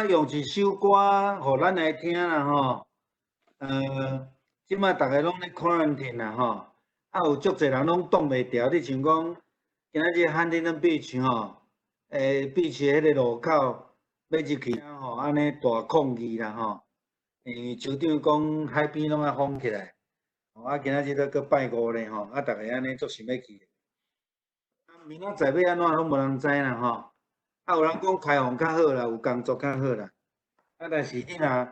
用一首歌，互咱来听啦吼。即摆逐个拢咧 quarantine 啦吼，有足侪人拢挡袂牢。你像讲，今仔日汉丁顿 beach 吼，beach 迄个路口要入去吼，安尼大抗议啦吼。酋长讲海边拢要封起来，今仔日都搁拜五咧吼，逐个安尼足想要去。明仔载要安怎拢无人知啦吼。有人讲开放较好啦，有工作较好啦。但是你若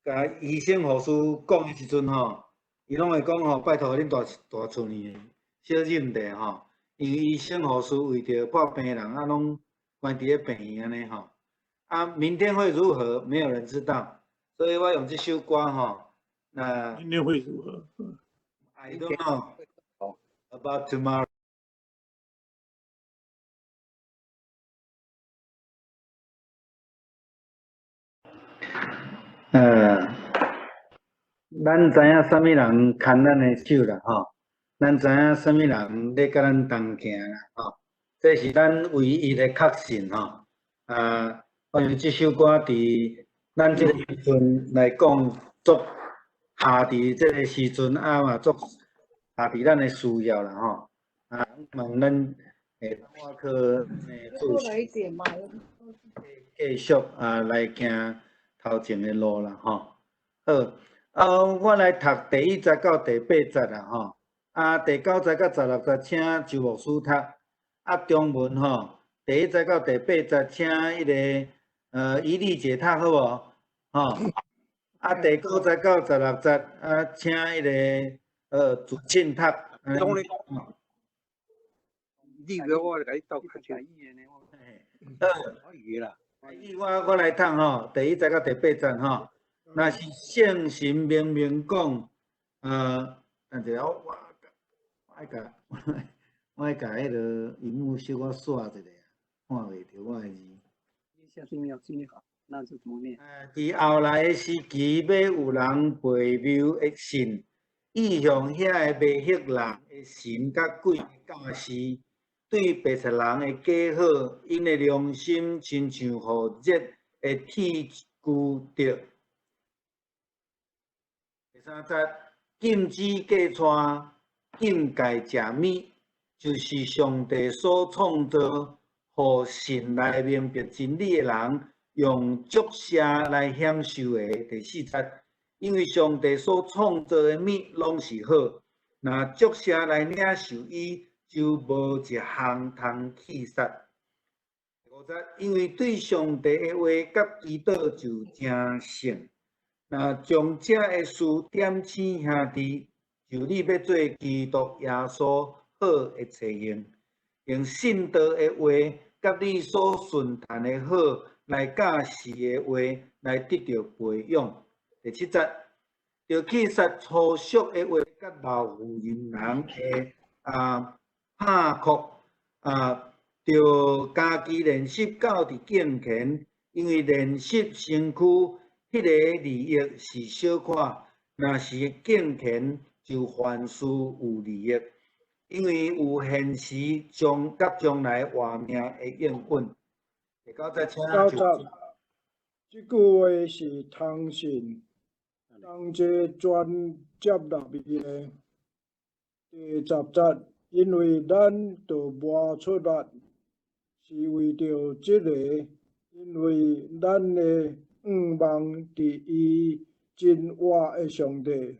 甲医生护士讲的时阵吼，伊拢会讲吼，拜托恁大厝呢小忍者吼，因为医生护士为着怕病人拢关伫咧病院安尼吼。明天会如何？没有人知道，所以我用这首歌吼，那明天会如何 ？I don't know about tomorrow。咱知影啥物人牵咱的手啦吼，咱知影啥物人咧甲咱同行啦吼，这是咱唯一的确信吼。我用这首歌伫咱这个时阵来讲，足下伫这个时阵嘛足下伫咱的需要啦吼。问咱外科主席继续来行头前的路啦吼。好，我来读第1节到第8节啦吼。第9节到16节请周牧师读。中文吼，第1节到第8节请迄个伊丽姐读好无？吼。第9节到16节请迄个主庆读。你个我来到看台语呢，台语啦。台语我来读吼，第1节到第8节吼。若是圣神明明讲，但是我爱甲迄个荧幕小可刷一下，看袂着我的字。下次要注意好，那是怎么念？伫后来的时期，要有人背谬的信，意向遐个卖血人的神甲鬼的教士，对白贼人的假好，因的良心亲像互热的铁具着。第3节，禁止嫁娶，禁戒食米，就是上帝所创造，互神来明白真理的人，用祝谢来享受的。第4节，因为上帝所创造的物拢是好，若祝谢来领受伊，就无一项通弃杀。第5节，因为对上帝的话甲祈祷就真诚。若将这个事点醒兄弟，就你要做基督耶稣好的找用，用信道的话，甲你所顺谈的好来教示的话，来得到培养。第7节，着去杀粗俗的话，甲老妇人的拍哭，着家己练习教伫敬虔，因为练习身躯。迄个利益是小可，若是敬虔，就凡事有利益，因为有现时将来活命的应允。第9节，请这句话是通信，当这全接纳伊的。第10节，因为咱都磨出力，是为着这个，因为咱的。望伫伊真活的上帝，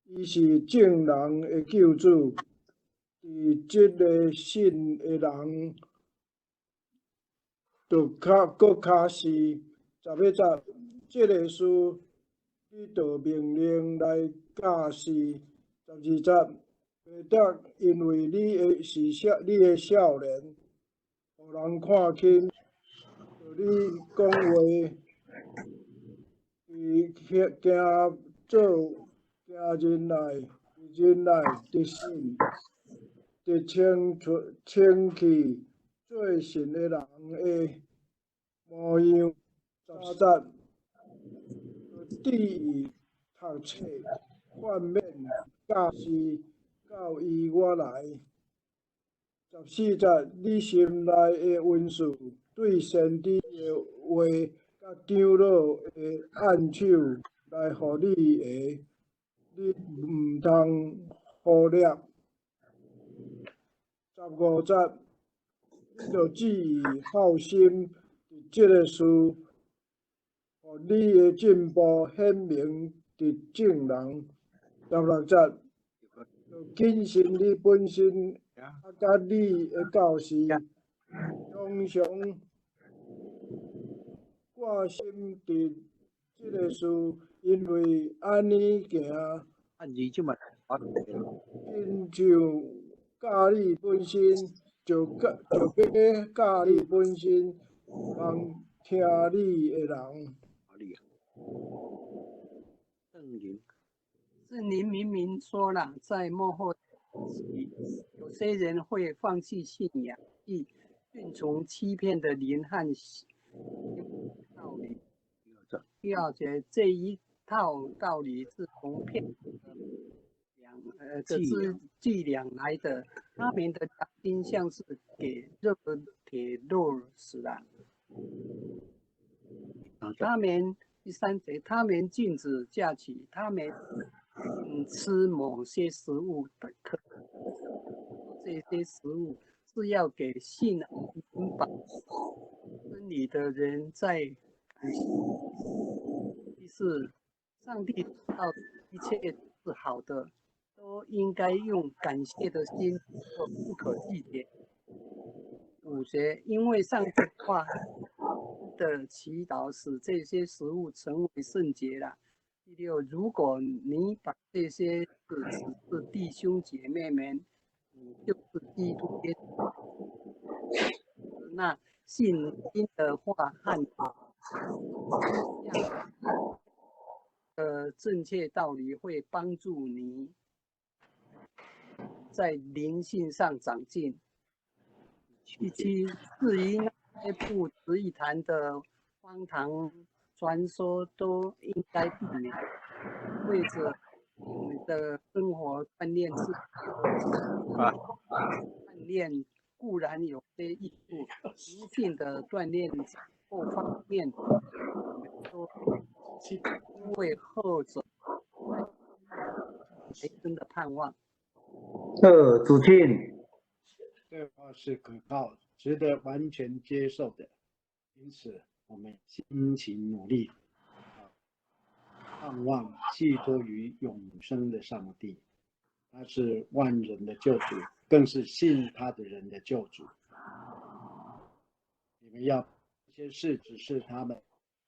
伊是正人的救主。伫这个信的人，就搁较是11节，这个事，你着命令来教示。12节，彼得，因为你的少年，互人看轻，着你讲话。伊行做人来得信，得清气做神的人的模样。13节，注意读册，劝勉教示，到伊我来。14节，你心内的温顺，对先知的话甲长老会按手来互你的，你毋通忽略。15节，你着只以好心伫即个事，互你的进步显明伫众人。16节，着谨慎你本身，甲你的教示，常常挂心伫即个事，因为安尼行，按字即嘛，亲像教你本身，就要教你本身，望听你的人。圣灵明明说了，在末后期，有些人会放弃信仰，并顺从欺骗的灵和道理。第二节，这一套道理是从骗的伎俩来的，他们的良心像是给热铁烙死了。第3节，他们禁止嫁娶，他们吃某些食物，这些食物是要给信引导真理的人在感谢。第4，上帝知道一切是好的，都应该用感谢的心做，不可拒绝。5节，因为上帝话的祈祷使这些食物成为圣洁了。第6，如果你把这些事指示弟兄姐妹们，你就是基督耶稣。那信心的话和正确道理会帮助你在灵性上长进。第7，至于那些不值一谈的荒唐传说，都应该避免。为着你的生活锻炼自锻炼固然有些益处，灵性的锻炼各方面都因为后者才真的盼望。主请。这话是可靠、值得完全接受的，因此我们辛勤努力，盼望寄托于永生的上帝，他是万人的救主，更是信他的人的救主。你们要这些事指示他们，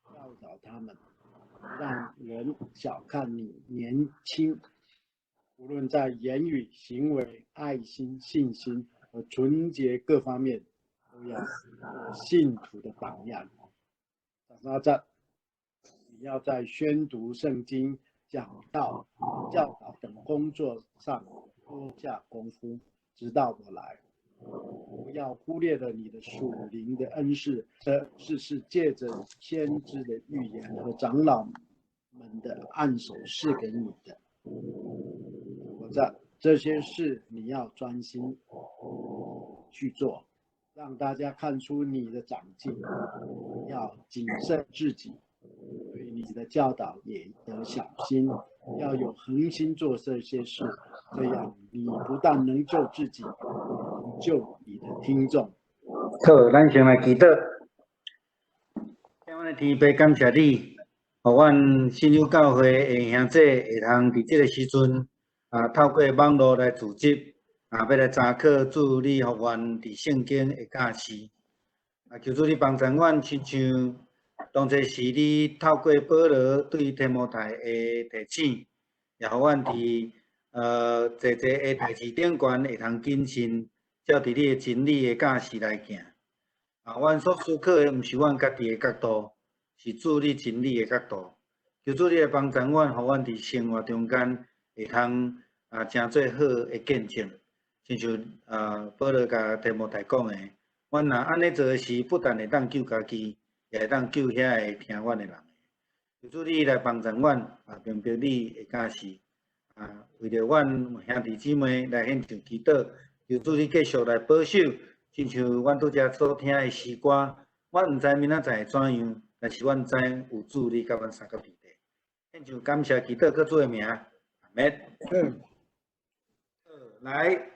教导他们，让人小看你年轻，无论在言语、行为、爱心、信心和纯洁各方面，都要做信徒的榜样。18章，你要在宣读圣经、讲道、教导等工作上多下功夫，直到我来。不要忽略了你的属灵的恩赐，是借着先知的预言和长老们的按手赐给你的。这些事你要专心去做，让大家看出你的长进。要谨慎自己，对你的教导也得小心，要有恒心做这些事，这样你不但能救自己，能救你的听众。好，咱先来祈祷。天父的天父，感谢你，互阮信友教会的兄弟会通伫这个时阵，透过网络来组织，要来查考主你互阮伫圣经的教示。求主你帮助阮，亲像当初是你透过保罗对提摩太的提醒，也互阮伫侪的代志顶悬会通谨慎，照伫你的真理的教示来行。阮所思考的毋是阮家己的角度，是主你真理的角度。求主你来帮助阮，互阮伫生活中间会通诚做好的见证，亲像保罗甲提摩太讲的。阮若安尼做的事，不但会当救家己，也会当救遐会听阮的人。求主你来帮助阮，明白你的教示，为着阮兄弟姊妹来献上祈祷，求主你继续来保守，亲像阮拄则所听的诗歌，阮毋知明仔载会怎样，但是阮知有主你甲阮三个伫地，献上感谢祈祷，搁做个名，阿免。来，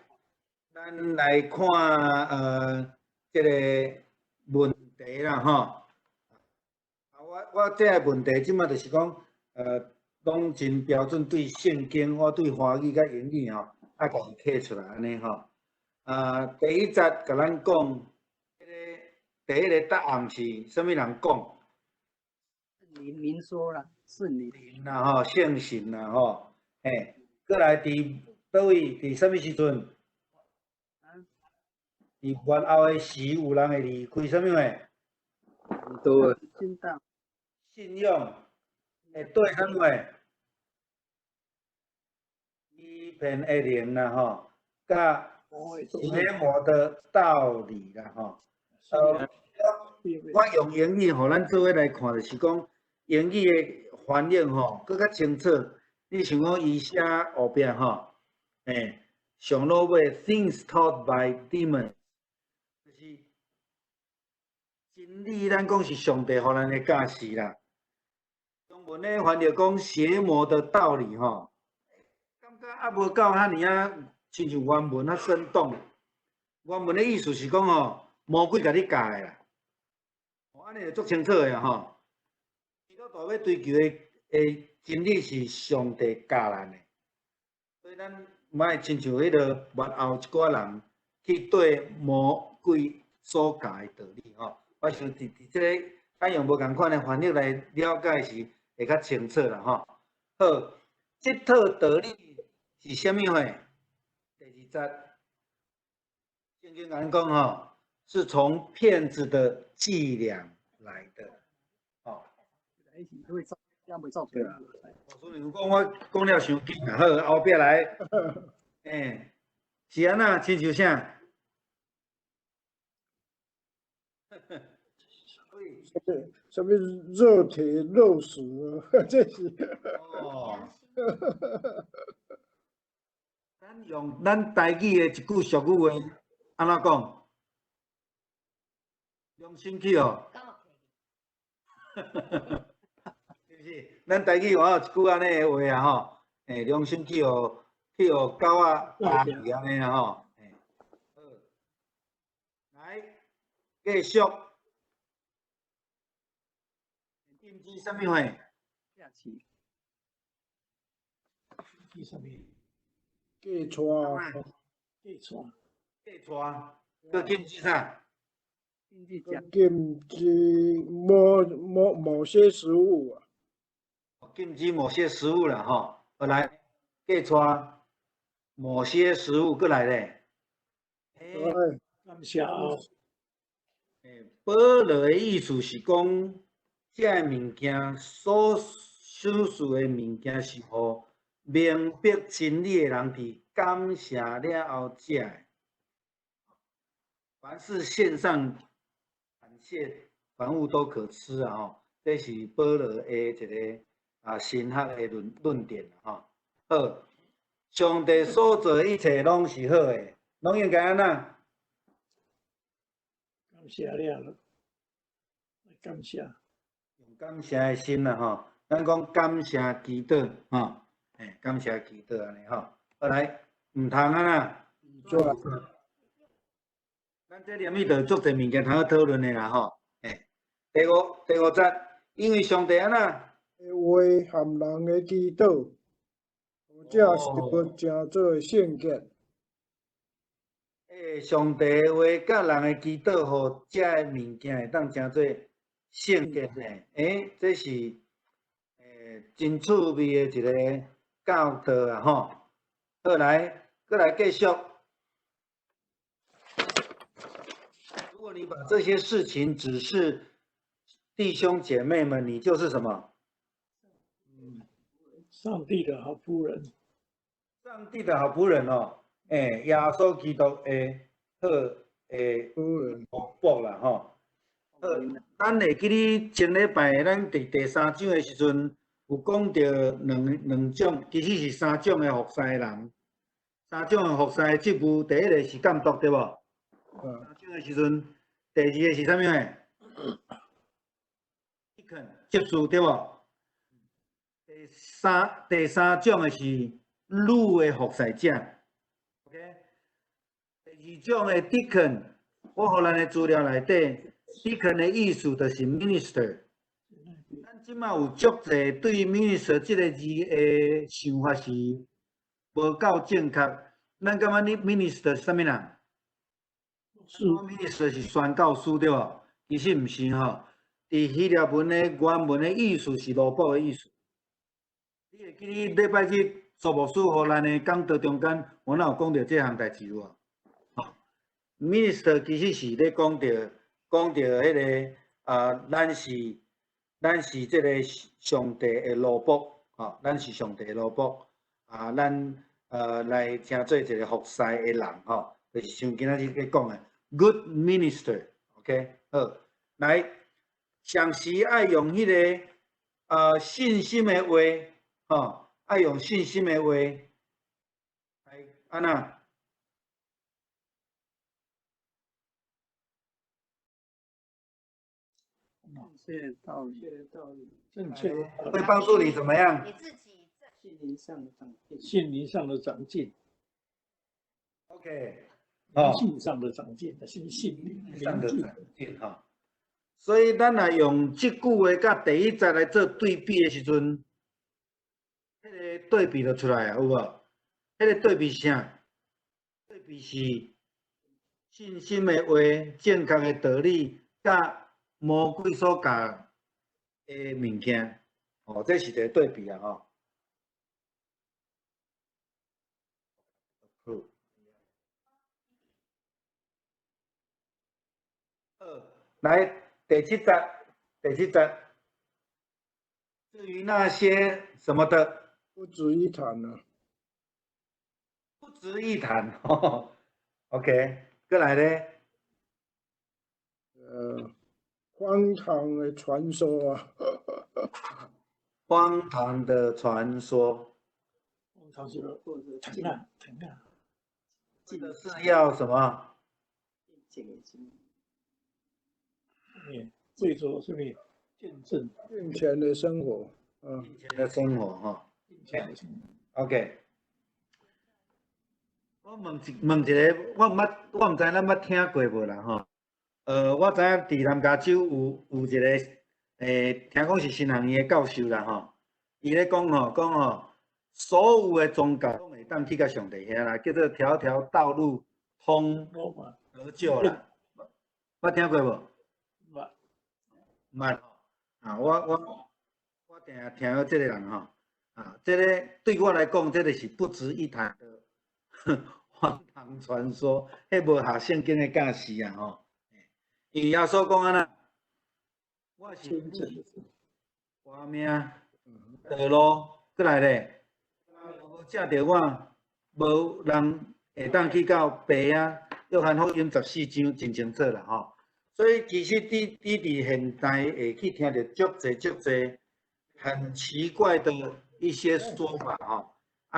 咱来看这个问题啦吼。我这个问题即马就是讲拢真标准对圣经，我对华语甲英语吼，甲伊刻出来安尼吼。第一节甲咱讲，第一个答案是啥物人讲？您说了，是你神啦吼，圣神啦吼，过来伫倒位？伫啥物时阵？伫越后的时，有人会离开啥物诶？很多信道，信仰会对啥物诶？欺骗的灵啦吼，甲邪魔的道理啦吼。我用英语互咱做伙来看，就是讲英语的翻译吼，更较清楚。你像讲伊写后壁吼，上落尾 things taught by demons， 就是真理，咱讲是上帝互咱的教示啦。中文的翻译讲邪魔的道理吼，感觉也无够遐尔啊，亲像原文较生动。原文的意思是讲吼，魔鬼甲你教的啦。安尼就足清楚的啊吼。基督徒要追求的真理是上帝教咱的，所以咱毋爱亲像迄个幕后一寡人去对魔鬼所教的道理吼。我想伫即个咱用无共款的翻译来了解是会较清楚啦吼。好，这套道理是啥物货？第二节，圣经甲咱讲吼，是从骗子的伎俩来的，哦。会造，这样会造成。所以如果我讲了伤紧啊，好，后壁来，是安那，亲像啥？什么肉体肉食啊，这是。哦。咱用咱台语的一句俗语话，安怎讲？良心去哦。是不是？咱台语话有一句安尼的话啊吼，良心去哦，去哦狗仔打去安尼啊吼。好，来继续。禁止啥物货？假期。第什么？芥川，芥川，芥川，佮禁止啥？禁止讲。禁止某些食物啊。禁止某些食物啦吼。好来，芥川某些食物过来咧。感谢啊。保罗的意思是讲，这物件所叙述的物件是互明白真理的人伫感谢了后食的。凡是献上感谢，凡物都可吃啊！吼，这是保罗的一个神学的论点啊！好，上帝所做一切拢是好的，拢应该安那？感谢了，感谢。用感谢的心啦吼，咱讲感谢祈祷吼，感谢祈祷安尼吼。好来，毋通安那？咱这念里头足侪物件通讨论的啦吼。第五节，因为上帝安那？话含人的祈祷，这是要正做圣洁。上帝话甲人的祈祷，互这物件会当成做圣洁呢？这是真趣味的一个教导啊吼。好来，再来继续。如果你把这些事情只是弟兄姐妹们，你就是什么？上帝的好仆人。上帝的好仆人哦。耶稣基督的好仆人仆啦吼。好，咱会记哩前礼拜咱第三章的时阵，有讲到两种，其实是三种的服侍的人。三种的服侍的职务，第一个是监督，对无？三种的时阵，第二个是啥物诶？ deacon 接受对无？第三种的是女的服侍者 ，OK。第二种的 deacon， 我互咱的资料内底 ，deacon 的意思就是 minister。咱即马有足侪对 minister 这个字的想法是无够正确。咱感觉你 minister 是啥物人？是 minister 是宣教师对无？其实毋是吼。伫希腊文的原文的意思是罗卜的意思。你会记你礼拜去苏牧师互咱的讲道中间，我哪有讲到这项代志无？吼 ，minister 其实是咧讲到迄个咱是这个上帝的罗卜，吼，咱是上帝的罗卜，咱来听做一个服侍的人，吼，就是像今仔日咧讲的 good minister，OK， 好，来。上时爱用迄个信心的话，吼，爱用信心的话来安那？正确会帮助你怎么样？你自己在心灵上的长进，心灵上的长进 ，OK， 灵性上的长进，心灵上的长进哈。所以咱若用即句话甲第一节来做对比的时阵，迄个对比就出来啊，有无？迄个对比啥？对比是信心的话、正确的道理，甲魔鬼所教的物件，哦，这是一个对比啊，吼。来。第七节，至于那些什么的，不值一谈了。不值一谈。OK， 过来咧，荒唐的传说啊，荒唐的传说，荒唐是疼啊，这个是要什么？为着什么见证金钱的生活啊？金钱的生活哈。OK， 我问一个，我毋知咱捌听过无啦吼。我知影伫南加州有一个听讲是新行院的教授啦吼。伊咧讲吼，所有的宗教拢会当去到上帝遐啦，叫做条条道路通得救啦。捌听过无？捌啊！我定定听到这个人吼，这个对我来讲，这个是不值一谈的荒唐传说，迄无合圣经的教示啊吼。因为耶稣讲安那，我是活命道路，过来咧，无借着我，无人会当去到爸啊。约翰福音14章真清楚啦吼。所以其实你伫现代会去听到足侪很奇怪的一些说法吼，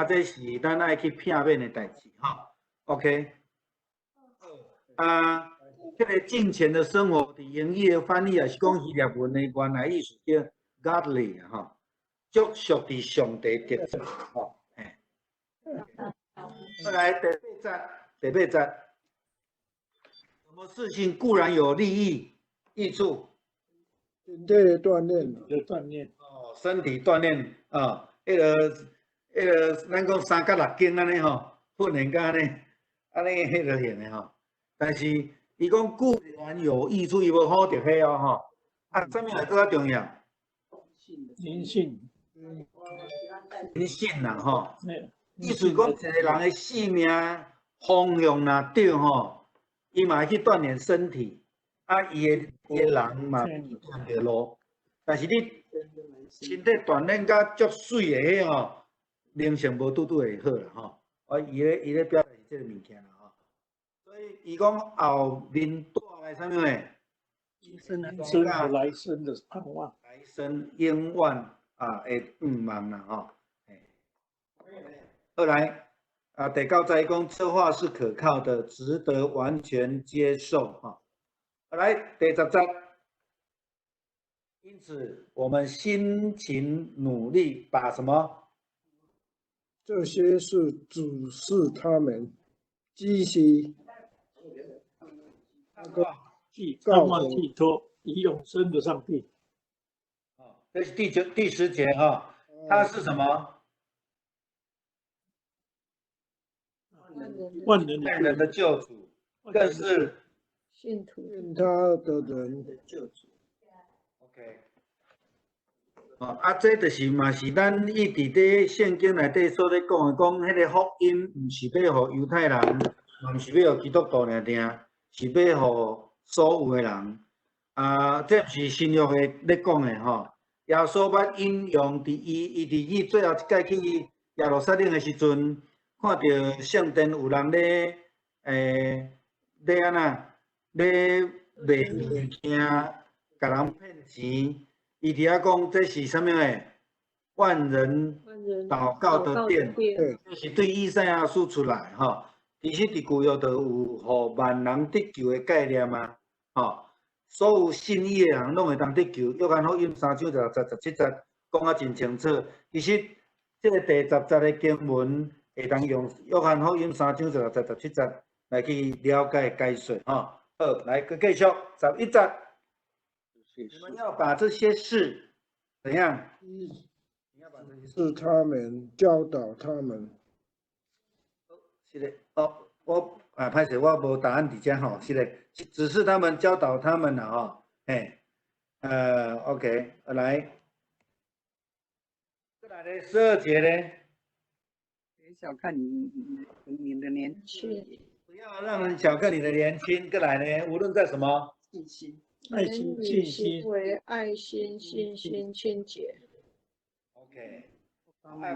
这是咱爱去避免的代志吼。OK， 这个金钱的生活伫英语的翻译也是讲希腊文的原来意思叫 godly 吼，祝属伫上帝得着吼。再来第八节。什么事情固然有益处？身体锻炼哦，身体锻炼啊，迄个咱讲3到6斤安尼吼，训练甲安尼迄个练的吼。但是伊讲固然有益处，伊无好着迄哦吼。啥物来搁较重要？灵性啦吼。意思讲一个人的性命方向若对吼。伊嘛会去锻炼身体，伊的人嘛行着路。但是你身体锻炼甲足水的迄吼，灵性无拄会好啦吼。伊咧表达是这个物件啦吼。所以伊讲后面带来啥物呢？来生的盼望，来生永远的愿望啦吼。后来。第9节讲这话是可靠的，值得完全接受哈。来第10节，因此我们辛勤努力，把什么？这些是指示他们积极那个盼望寄托以永生的上帝。这是第10节哈，他是什么？万人的救主，更是信徒信他的人的救主。OK。这就是嘛是咱一直在圣经内底所咧讲的，讲迄个福音，毋是要互犹太人，毋是要互基督徒尔定，是要互所有的人。这毋是新约的咧讲的吼。耶稣捌引用伊伫伊最后一届去耶路撒冷的时阵，看到圣殿有人咧安那咧卖物件，甲人骗钱。伊伫遐讲，这是啥物诶？万人祷告的殿，这是对以赛亚书出来吼。其实伫旧约就有互万人得救的概念嘛，吼。所有信伊的人拢会当得救。约翰福音3章17节讲啊真清楚。其实这个第10节的经文会当用约翰福音3章17节来去了解解说吼。好，来继续11节。你们要把这些事怎样？是他们教导他们。是的，我歹势，我无答案伫遮吼，是的，只是他们教导他们了吼，OK， 来，再来的12节呢？别小看你的年轻，不要让人小看你的年轻。再来呢，无论在什么信心。爱心、信心为爱心、信心、清洁。OK，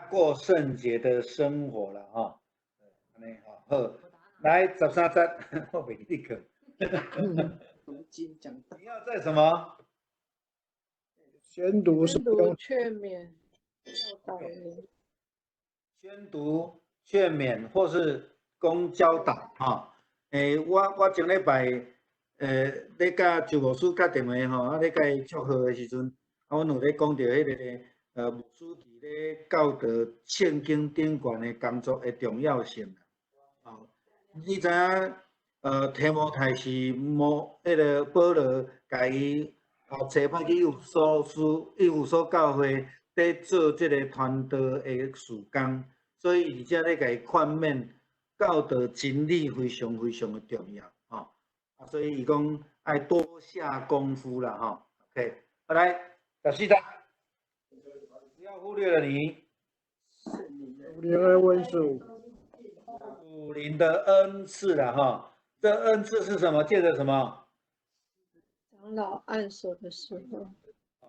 过圣洁的生活了哈。好，来13节，我袂记得。你要在什么？宣读劝勉、教导人。宣读、劝勉或是讲教导哈。我前礼拜。咧甲周牧师打电话吼，咧甲伊祝贺的时阵，阮有咧讲到迄个牧师伫咧教导圣经顶悬的工作的重要性。你知影提摩太是迄个保罗甲伊找派去以弗所教会咧做即个传道的事工，所以而且咧甲伊劝勉教导真理非常非常的重要。所以伊讲爱多下功夫啦，哈 ，OK， 来14节，不要忽略了你属灵的温数，属灵的恩赐啦，哈，这恩赐是什么？借着什么？长老按手的时候，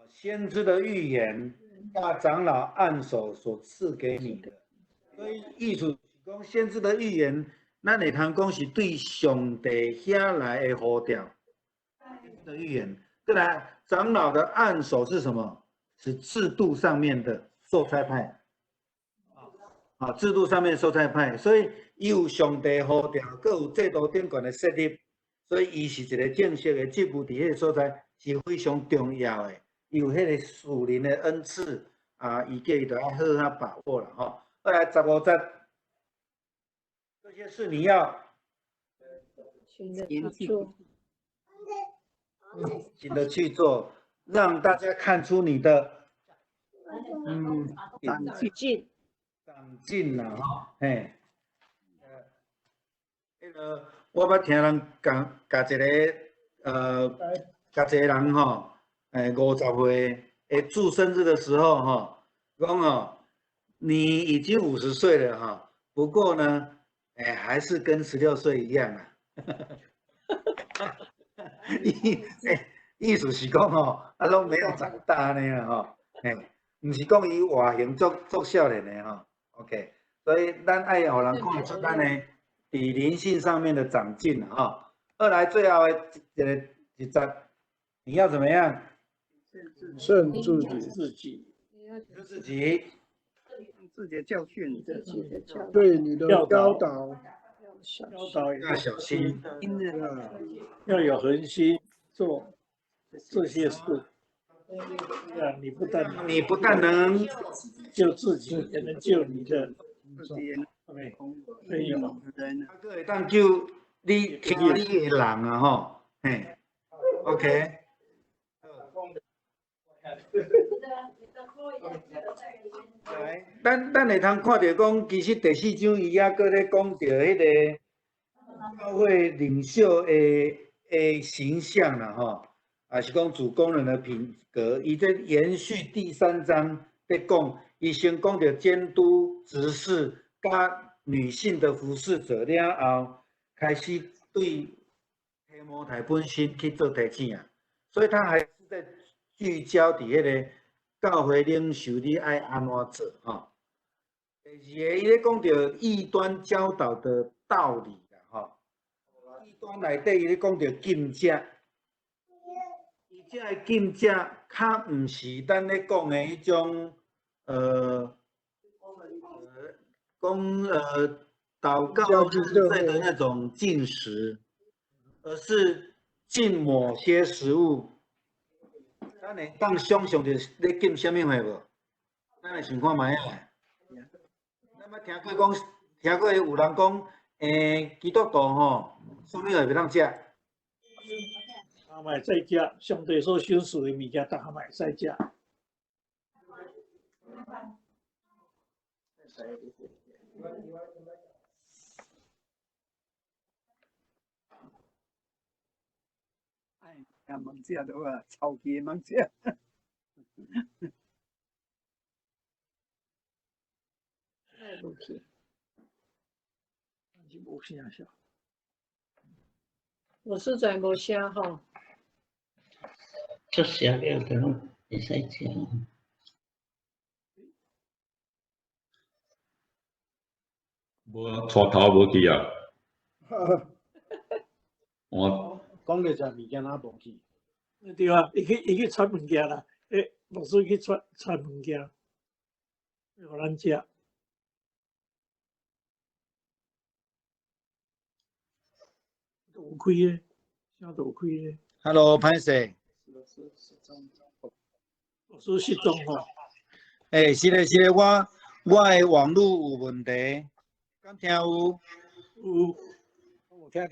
先知的预言，大长老按手所赐给你的，所以意思是讲先知的预言。咱会通讲是对上帝遐来的呼召的预言。再来，长老的按手是什么？是制度上面的受差派。制度上面受差派，所以伊有上帝呼召，佮有制度顶悬的设立，所以伊是一个正式的职务，伫迄个所在是非常重要的。伊有迄个属灵的恩赐伊叫伊就要好好把握了吼。再来15节。这些事你要勤的去做，勤的去做，让大家看出你的长进啦吼，嘿，我捌听人讲，甲一个人吼，50岁诶祝生日的时候吼，讲你已经50岁了哈，不过呢。还是跟16岁一样啊！意思是讲拢没有长大呢吼，唔是讲伊外形做少年的吼 ，OK， 所以咱爱互人看出咱的伫灵性上面的长进哈。二来最后的一节，你要怎么样？胜自己，自己。自己的教训，对你的教导要小心，要有恒心做这些事。对啊，你不但能救自己，也能救你的对朋友。还佫会当救你听你的人啊吼，嘿 ，OK。咱会通看到讲，其实第4章伊也搁咧讲到迄个教会领袖的形象啦吼，也是讲主工人的品格。伊在延续第3章在讲，伊先讲到监督、执事甲女性的服侍者了后，开始对提摩太本身去做提醒啊，所以他还是在聚焦伫迄个教会领袖你爱安怎做吼。第2个，伊咧讲到异端教导的道理啦吼。异端内底伊咧讲到禁食，伊遮的禁食较毋是咱咧讲的迄种祷告认罪的那种禁食，而是禁某些食物。咱会当想象着咧禁什么货无？咱来想看卖啊！咱捌听过有人讲，基督徒吼，什么货袂当食？他们在家，上帝所修饰的物件，他们在家。哎，问食到啊，臭气问食。无去。无声笑。我是在无声吼。出声了就会使讲。无带头无去啊！我讲着这物件哪无去？对啊，伊去传物件啦，牧师去传物件，互咱食。有开咧，声都有开咧。Hello， 歹势。牧师失踪吼。是咧，我的网络有问题，敢听有？有听到。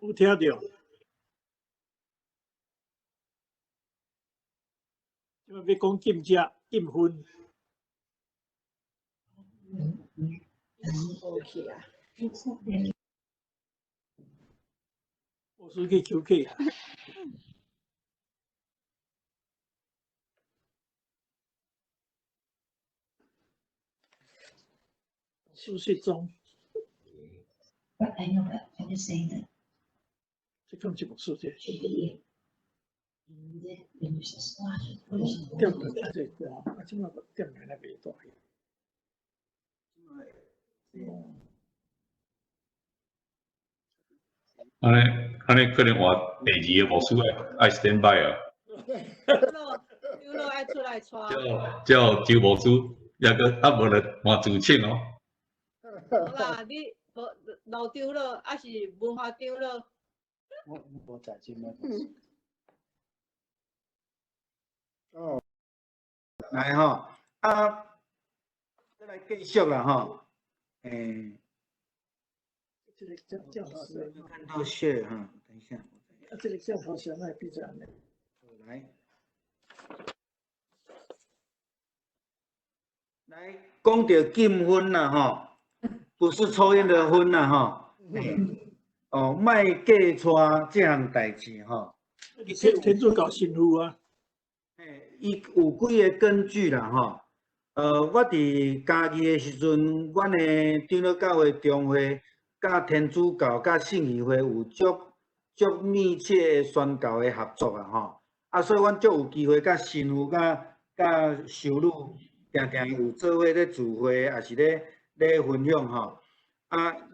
有听到。即要讲禁食、禁荤。无去啊。牧师去求客啊。失踪。But I know that I was saying that. 这根本就不是这。点来这个啊，怎么点来那边大？安尼可能话第2个牧师爱 stand by 啊。丢了爱出来带。叫周牧师，也个无了换自请哦。好啦，你老丢了，还是文化丢了？我无在即么。哦，来吼，再来继续啦吼，这个教师看到share哈，等一下。这个教师现在闭着呢。来讲到禁荤啦吼，不是抽烟的荤啦吼，卖假带这项代志吼，天主教神父啊。伊有几个根据啦吼，我伫家己的时阵，阮的长老教会中会，甲天主教、甲信义会有足密切的宣教的合作啊吼，所以阮足有机会甲神父、甲修女定有做伙咧聚会，也是咧分享吼。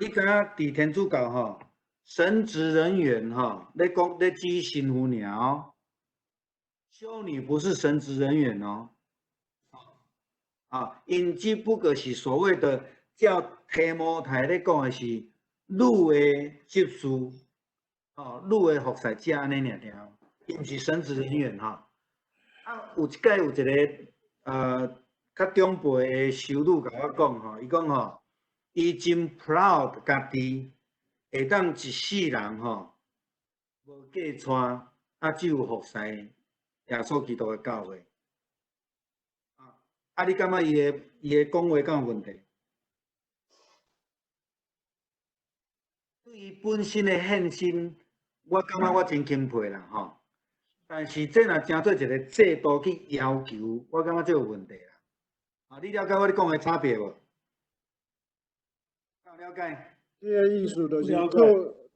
你敢伫天主教吼，神职人员吼，咧举神父尔哦。修女不是神职人员哦，因只不过是所谓的叫提摩太咧讲的是女的执事，女的服侍者安尼尔，伊毋是神职人员哈。有一届有一个较长辈的修女甲我讲吼，伊讲吼，伊真 proud 家己会当一世人吼无嫁娶，只有服侍耶稣基督的教会。你感觉伊的讲话敢有问题？对伊本身的献身，我感觉我真钦佩啦吼。但是这若真做一个制度去要求，我感觉这有问题啦。你了解我咧讲的差别无？有了解？这个意思就是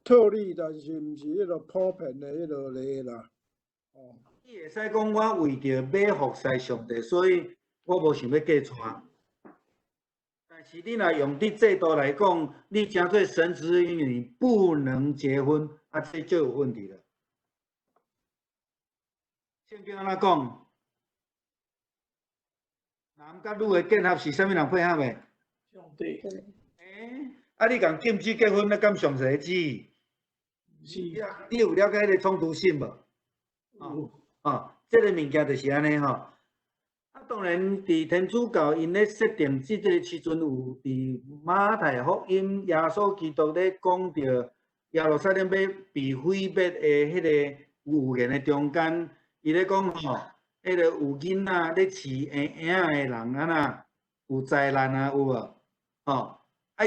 特例，但是毋是迄个普遍的迄个例啦。哦。你会使讲我为着要服侍上帝，所以我无想要嫁娶。但是你若用伫制度来讲，你真做神职人员不能结婚，这就有问题了。圣经安怎讲？男甲女的结合是啥物人配合的？上帝。你共禁止结婚，敢上帝旨？是。你有了解迄个冲突性无？这个物件就是安尼吼。当然，伫天主教因咧设定即个时阵，有伫马太福音，耶稣基督咧讲着耶路撒冷要被毁灭的迄个预言的中间，伊咧讲吼，迄个有囡仔咧饲婴的人安那有灾难啊，有无？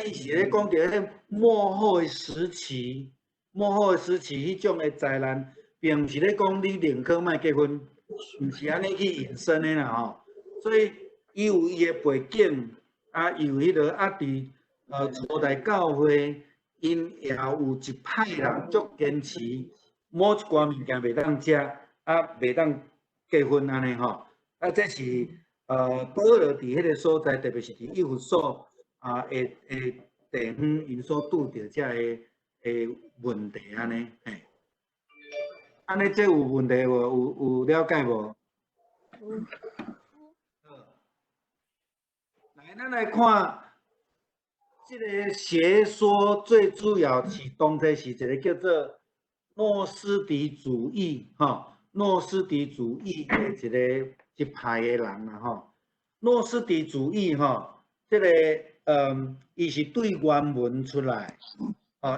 伊是咧讲着迄末后的时期，迄种的灾难，并毋是咧讲你宁可莫结婚，毋是安尼去引申的啦吼。所以伊有伊的背景，伊有迄个伫初代教会，因也有一派人足坚持，某一寡物件袂当食，袂当结婚安尼吼。这是保罗伫迄个所在，特别是伫以弗所的地方，因所拄着遮的问题安尼，安尼这有问题无？有了解无？咱来看，这个学说最主要是当初是一个叫做诺斯底主义，诺斯底主义的一派的人啦，诺斯底主义，这个伊是对原文出来，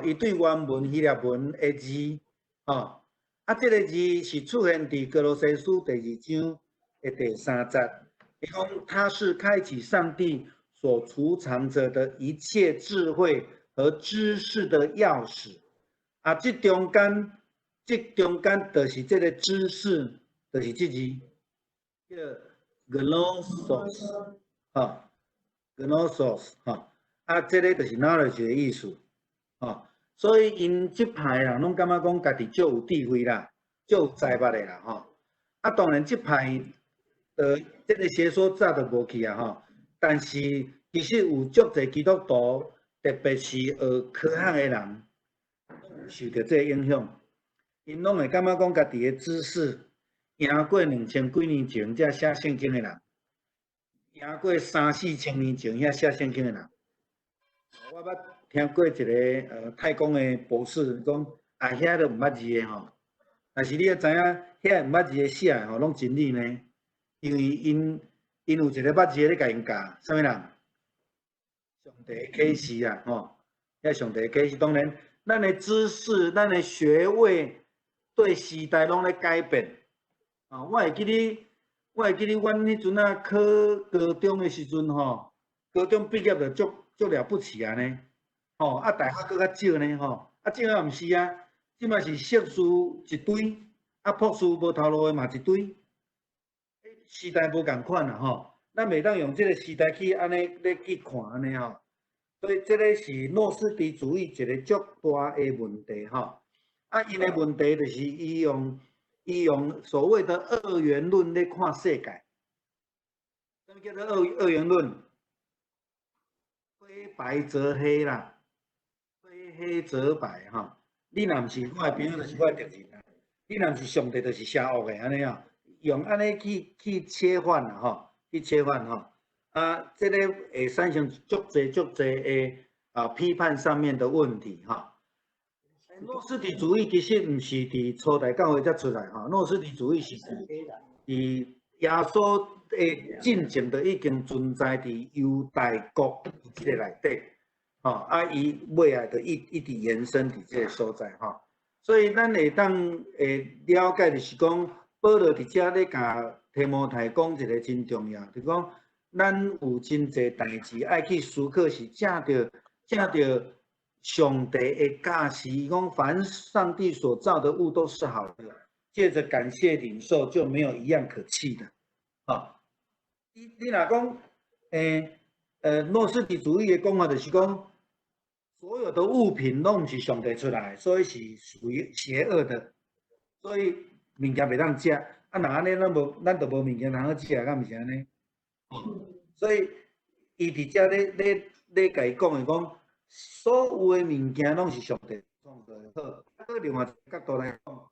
伊对原文希腊文的字，这个字是出现伫哥罗西书第2章的第3节。伊讲，它是开启上帝所储藏着的一切智慧和知识的钥匙。这中间就是这个知识，就是这字叫 gnosos， gnosos， 这个就是 knowledge 的意思，所以因这派人拢感觉讲家己足有智慧啦，足有才华的啦，当然这派。这个学说早就无去啊，但是其实有足侪基督徒，特别是学科学的人，受到这个影响，因拢会感觉讲家己的知识赢过2000几年前才写圣经的人，赢过3、4千年前遐写圣经的人。我捌听过一个太空的博士讲，遐都毋捌字的吼，但是你要知影，遐毋捌字的写的吼，拢真理呢。因为因有一个捌字咧，甲因教，啥物人？上帝的启示啊，遐上帝的启示。当然，咱的知识、咱的学位，对时代拢咧改变。我会记哩，阮迄阵考高中的时阵吼，高中毕业就足了不起啊呢，大学搁较少呢，即个毋是啊，即摆是硕士一堆，博士无头路的嘛一堆。时代无共款啦，咱袂当用这个时代去安尼咧去看安尼吼，所以这个是诺斯底主义一个足大的问题因的问题就是伊用所谓的二元论咧看世界。什么叫做二元论？非白则黑啦，非黑则白你若毋是我的朋友，就是我的敌人；你若毋是上帝，就是邪恶的安尼用安尼去切换啦，去切换这个会产生足侪的批判上面的问题诺斯底主义其实毋是伫初代教会才出来诺斯底主义是伫伫耶稣的进程就已经存在伫犹太国即个内底，伊尾仔就一直延伸伫即个所在，所以咱会当了解就是讲，保罗伫遮咧甲提摩太讲一个真重要，就是讲咱有真侪代志爱去思考，是正着上帝的教示，讲凡上帝所造的物都是好的，借着感谢领受，就没有一样可弃的。你若讲，诺斯底主义的讲法就是讲，所有的物品拢毋是上帝出来，所以是属于邪恶的，所以物件袂当食。啊，若安尼，咱就无物件通好食，敢毋是安尼？所以伊伫遮咧甲伊讲的讲，所有的物件拢是上帝创造的好。搁另外一个角度来讲，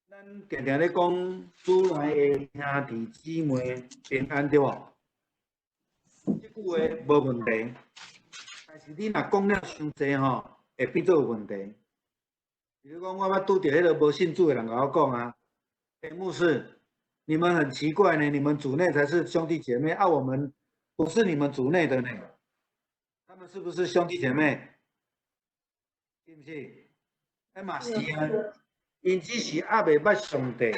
咱定定咧讲主内的兄弟姊妹平安，对无？即句话无问题，但是你若讲了伤济吼，会变做有问题。比如讲，我捌拄着迄个无信主的人甲我讲啊，牧师，你们很奇怪呢，你们主内才是兄弟姐妹啊，我们不是你们主内的呢。他们是不是兄弟姐妹？是不是？嘛是啊，因只是还袂捌上帝，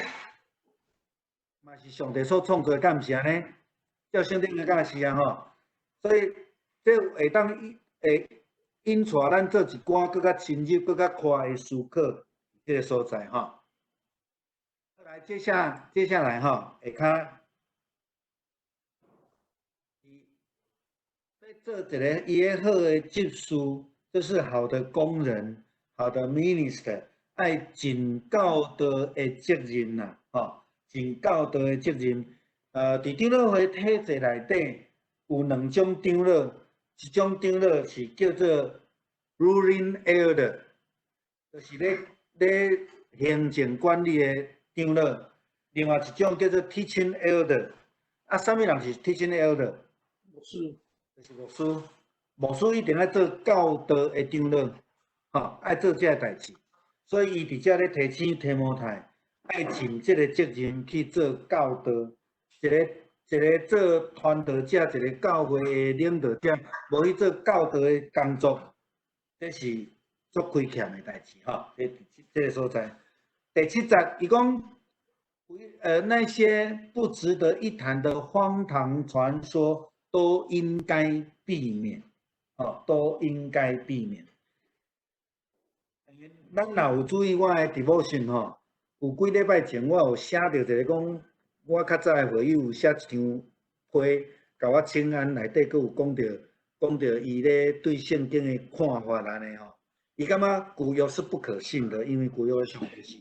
嘛是上帝所创造的，敢毋是安尼？照圣经的教是啊吼，所以这会当引带咱做一寡更较深入、更较宽的思考这个所在吼。来，接下来哈，下骹要做一个伊个好的执事，就是好的工人，好的 minister， 爱尽教导的责任呐，尽教导的责任。伫长老会体制内底有两种长老，一种长老是叫做 ruling elder， 就是咧行政管理的长老，另外一种叫做 teaching elder。啥物人是 teaching elder？ 牧师，就是牧师。牧师一定要做教导的长老，爱做这代志。所以伊伫遮咧提醒提摩太，爱尽这个责任去做教导。一个做传道者，一个教会的领导者，无去做教导的工作，这是足亏欠的代志哈。这个所在，第7节伊讲，那些不值得一谈的荒唐传说都应该避免，都应该避免。咱若有注意我的 devotion 吼，有几礼拜前我有写到一个讲。我较早的会友有写一张批，甲我请安内底，佫有讲到伊咧对圣经的看法安尼吼。伊感觉旧约是不可信的，因为旧约的上帝是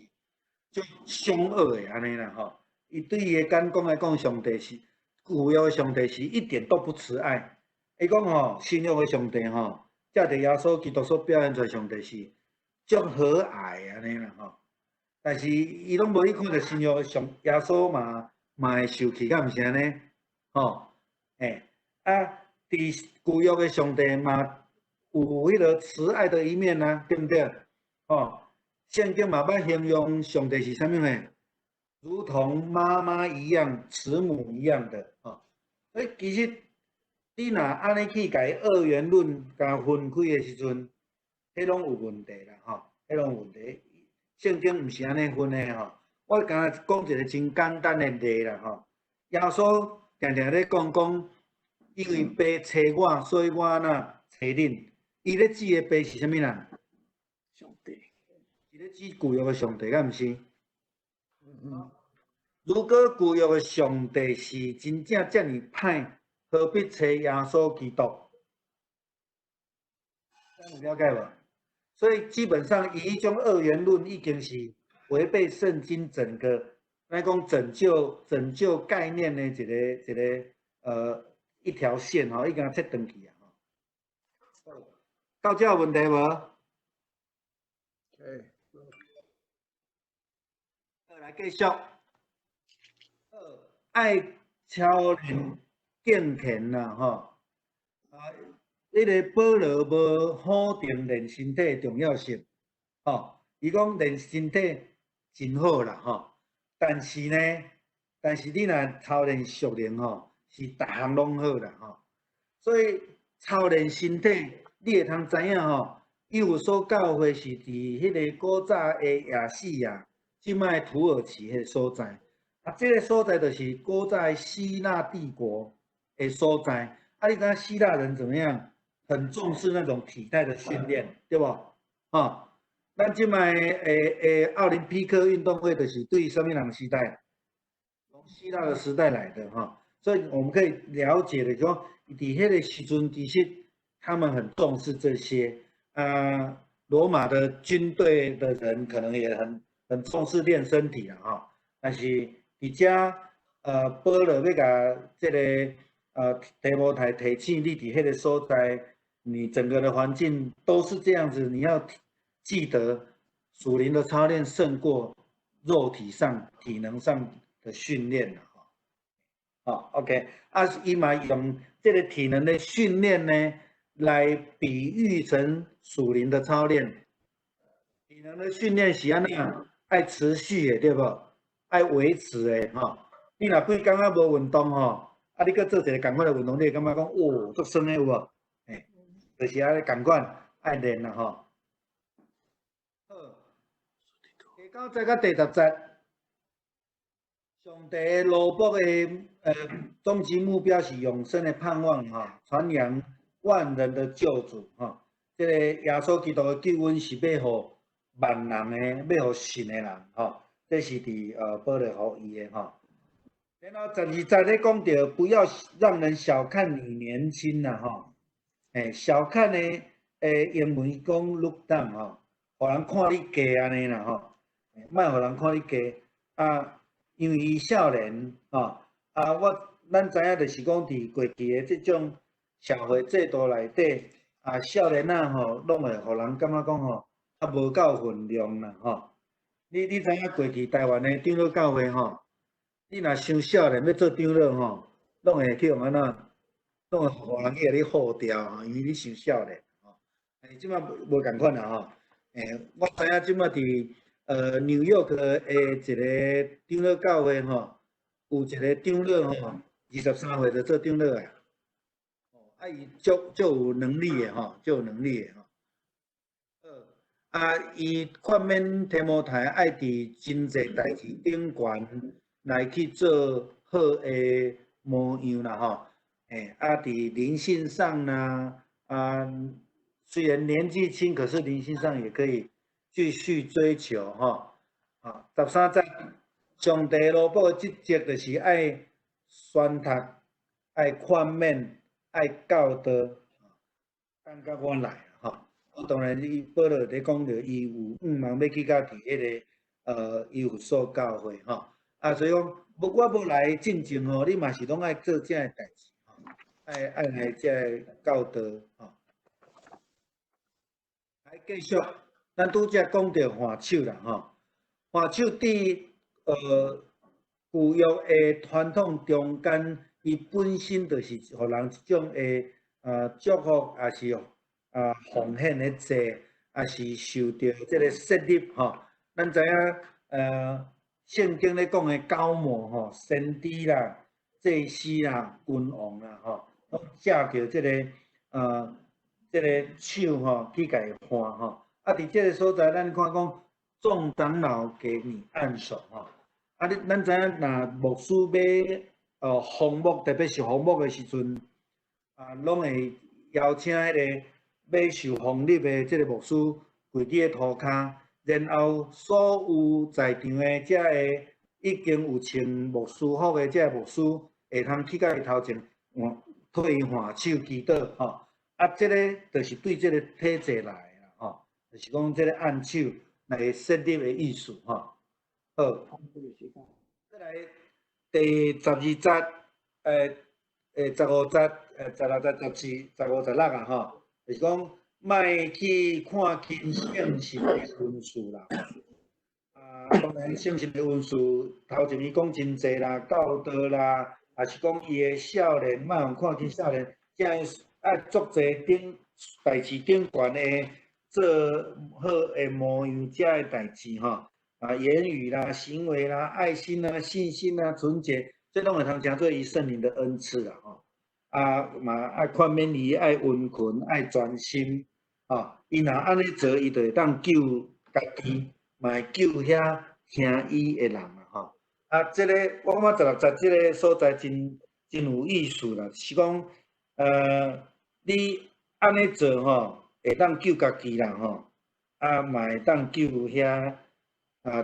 就凶恶的安尼啦吼。伊对伊的眼光来讲，上帝是旧约的上帝是一点都不慈爱。伊讲吼，新约的上帝吼，借着耶稣基督所表现出来上帝是足和蔼安尼啦吼。但是伊拢无去看到新约上耶稣嘛会受气，敢毋是安尼？伫旧约的上帝嘛有迄个慈爱的一面啊，对不对？圣经嘛捌形容上帝是啥物呢？如同妈妈一样，慈母一样的所以其实你若安尼去甲伊二元论甲分开的时阵，迄拢有问题啦迄拢有问题。圣经毋是安尼分的我刚才讲一个真简单的例啦耶稣常常咧讲，因为爸找我，所以我若找恁。伊咧指的爸是啥物人？上帝，伊咧指旧约的上帝，敢毋是？如果旧约的上帝是真正遮尔歹，何必找耶稣基督？有了解无？所以基本上，以一种二元论已经是违背圣经整个来讲拯救概念的一条线已经切断去啊！到这有问题无？来继续。爱操练敬虔啦迄个保罗无否定练身体的重要性，伊讲练身体真好啦但是呢，但是你若操练熟练吼，是逐项拢好啦吼。所以操练身体，你会通知影吼，伊有所教会是伫迄个古早的亚细亚，即摆土耳其迄个所在。啊，这个所在就是古早希腊帝国的所在。啊，你知影希腊人怎么样？很重视那种体态的训练，对不？啊，咱即摆奥林匹克运动会就是对什么人时代？从希腊的时代来的哈，所以我们可以了解的说，伫迄个时阵，其实他们很重视这些。罗马的军队的人可能也很重视练身体啦哈，但是伫遮保罗要甲这个提摩太提醒你伫迄个所在，你整个的环境都是这样子，你要记得属灵的操练胜过肉体上、体能上的训练啦哈。OK， 伊嘛用这个体能的训练呢，来比喻成属灵的操练。体能的训练是安怎样？爱持续的，对不？爱维持的吼。你若几工仔无运动吼，你搁做一个共款的运动，你会感觉讲，哦，足酸的有无？就是安尼共款爱练啦吼。好，第9节甲第10节，上帝罗卜的终极目标是永生的盼望哈，传扬万人的救主哈。这个耶稣基督的救恩是要互万人的，要互信的人哈。这是伫保罗互伊的哈。然后12节咧讲到，不要让人小看你年轻啦哈。小看的英文讲 look down 吼，互人看你低安尼啦吼，莫互人看你低啊，因为伊少年吼咱知影就是讲伫过去的即种社会制度内底少年仔吼，拢会互人感觉讲吼无够分量啦吼。你知影过去台湾的长老教会吼，你若伤少年要做长老吼，拢会去用安怎？拢会互人去甲你护掉吼，因为你伤少年吼。即摆无共款啦吼。我知影即摆伫纽约的一个长老教会吼，有一个长老吼，23岁就做长老啊。伊足有能力的吼，足有能力的吼。伊劝勉提摩太爱伫真济代志顶悬来去做好的模样啦吼。伫灵性上呢，虽然年纪轻，可是灵性上也可以继续追求哈。13节，上帝罗卜的职责就是爱宣读、爱劝勉、爱教导，等甲我来哈。当然，保罗咧讲着伊有望要去到伫迄个以弗所教会哈。所以讲，我无来进前吼，你嘛是拢爱做这样的代志。爱来这教导吼，来继续，咱拄则讲到换手啦吼，换手伫旧约的传统中间，伊本身就是互人一种的祝福，也是奉献的祭，也是受到这个设立吼。咱知影圣经咧讲的高模吼，先知啦、祭司啦、君王啦吼。借着这个手吼去甲伊换吼，伫这个所在，咱看讲众长老给你按手吼，咱知影若牧师要封牧，特别是封牧的时阵，拢会邀请迄个要受封立的这个牧师跪伫个涂骹，然后所有在场的这个已经有穿牧师服的这个牧师，会通去到伊头前替伊换手祈祷吼，这个就是对这个体制来啦吼，就是讲这个按手来设立的意思吼。好，再来第12节，15节16节、17、15、16啊吼，就是讲莫去看轻圣神的文书啦。当然圣神的文书头前伊讲真济啦，教导啦。也是讲伊的少年，莫用看起少年，这爱足侪代志顶悬的做好的模样，这个代志吼，言语啦、行为啦、爱心啦、信心啦、纯洁，这拢会通称做伊圣灵的恩赐啦吼。嘛爱宽勉离、爱温群、爱专心，伊若安尼做，伊就会当救家己，嘛会救遐听伊的人啦吼。这个我感觉16节这个所在真有意思啦，是讲你安尼做吼，会当救家己啦吼，嘛会当救遐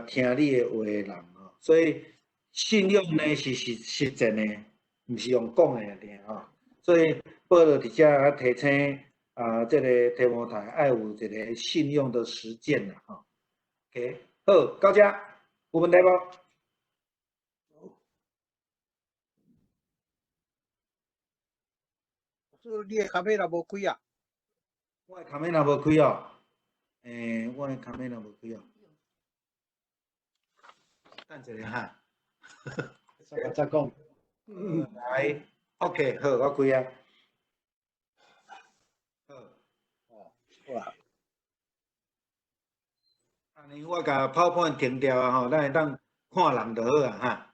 听你的话的人吼。所以信用呢是实践的，毋是用讲的尔吼。所以保罗伫遮提醒这个提摩太爱有一个信用的实践啦吼。OK， 好，到遮有问题无？你的卡片也无开啊？我的卡面也无开哦。我的卡面也无开哦。等一下哈。再讲。来 ，OK， 好，我开啊。好。安尼我甲 PowerPoint 停掉啊吼，咱会当看人就好啊哈。